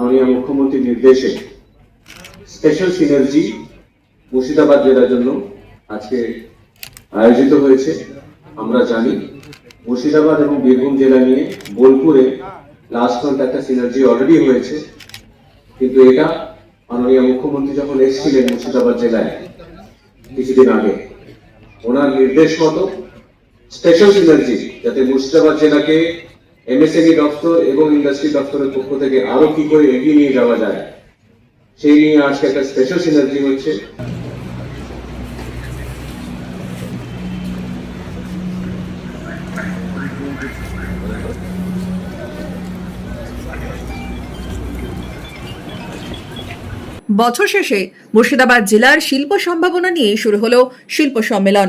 মাননীয় মুখ্যমন্ত্রীর নির্দেশে স্পেশাল সিনার্জি মুর্শিদাবাদ জেলার জন্য আজকে আয়োজিত হয়েছে। আমরা জানি মুর্শিদাবাদ এবং বীরভূম জেলা নিয়ে বোলপুরে লাস্ট মান্থ একটা সিনার্জি অলরেডি হয়েছে, কিন্তু এটা মাননীয় মুখ্যমন্ত্রী যখন এসেছিলেন মুর্শিদাবাদ জেলায় কিছুদিন আগে, ওনার নির্দেশ মতো স্পেশাল সিনার্জি যাতে মুর্শিদাবাদ জেলাকে এমএসএমই দপ্তর এবং ইন্ডাস্ট্রি দপ্তরের পক্ষ থেকে আরো কি করে এগিয়ে নিয়ে যাওয়া যায় সেই নিয়ে আজকে একটা স্পেশাল সিনার্জি হচ্ছে। বছর শেষে মুর্শিদাবাদ জেলার শিল্প সম্ভাবনা নিয়ে শুরু হলো শিল্প সম্মেলন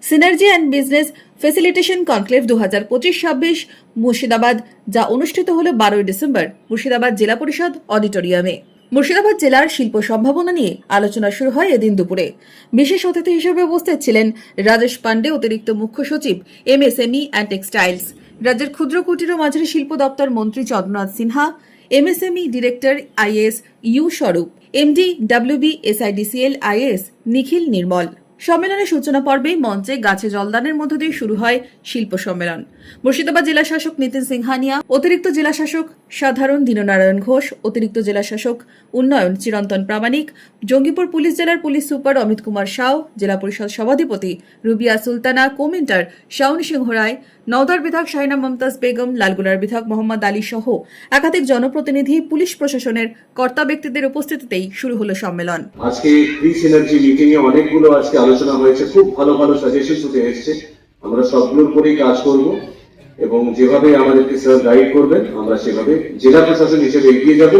synergy and business facilitation conclave 2025-26 Murshidabad, যা অনুষ্ঠিত হলো 12 ডিসেম্বর মুর্শিদাবাদ জেলা পরিষদ অডিটোরিয়ামে। মুর্শিদাবাদ জেলার শিল্প সম্ভাবনা নিয়ে আলোচনা শুরু হয় এদিন দুপুরে। বিশেষ অতিথি হিসেবে উপস্থিত ছিলেন রাজেশ পান্ডে, অতিরিক্ত মুখ্য সচিব এমএসএমই অ্যান্ড টেক্সটাইলস, রাজ্যের ক্ষুদ্র কুটির ও মাঝারি শিল্প দপ্তর মন্ত্রী Chandranath Sinha, MSME director IAS U Swarup, MD WB SIDCL IAS Nikhil Nirmal. সম্মেলনের সূচনা পর্বে মঞ্চে গাছে জলদানের মধ্য দিয়ে শুরু হয় শিল্প সম্মেলন। মুর্শিদাবাদ জেলা শাসক নিতিন সিংহানিয়া, অতিরিক্ত জেলা শাসক সাধারণ দীননারায়ণ ঘোষ, অতিরিক্ত জেলা শাসক উন্নয়ন চিরন্তন প্রামাণিক, জঙ্গিপুর পুলিশ জেলার পুলিশ সুপার অমিত কুমার সাউ, জেলা পরিষদ সভাধিপতি রুবিয়া সুলতানা, কোমেন্টার শাওন সিংহ রায়, নওদার বিধায়ক শাহিনা মমতাজ বেগম, লালগোলার বিধায়ক মোহাম্মদ আলী সহ একাধিক জনপ্রতিনিধি, পুলিশ প্রশাসনের কর্তা ব্যক্তিদের উপস্থিতিতেই শুরু হলো সম্মেলন। আজকে প্রি সিনার্জি মিটিং এ অনেকগুলো আজকে আলোচনা হয়েছে, খুব ভালো ভালো সাজেশন উঠে এসেছে। আমরা সবগুলোর উপরেই কাজ করব এবং যেভাবে আমাদেরকে স্যার গাইড করবেন আমরা সেভাবে জেলা প্রশাসন হিসেবে এগিয়ে যাব।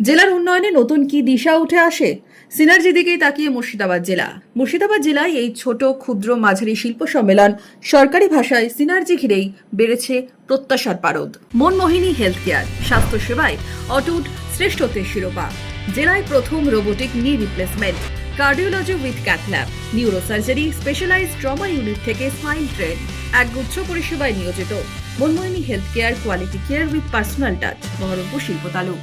জেলার উন্নয়নে নতুন কি দিশা উঠে আসে? সিনার্জি দিকেই তাকিয়ে মুর্শিদাবাদ জেলা। মুর্শিদাবাদ জেলায় এই ছোট ক্ষুদ্র মাঝারি শিল্প সম্মেলন, সরকারি ভাষায় সিনার্জি ঘিরেই বেড়েছে প্রত্যাশার পারদ। মনমোহিনী হেলথ কেয়ার, স্বাস্থ্য সেবায় অটুট শ্রেষ্ঠত্বের শিরোপা। জেলায় প্রথম robotic knee replacement, cardiology with cath lab, neurosurgery, specialised trauma unit থেকে স্মাইল ট্রেন, একগুচ্ছ পরিষেবায় নিয়োজিত। Manmohini health care, quality care with personal touch, Baharampur শিল্প তালুক।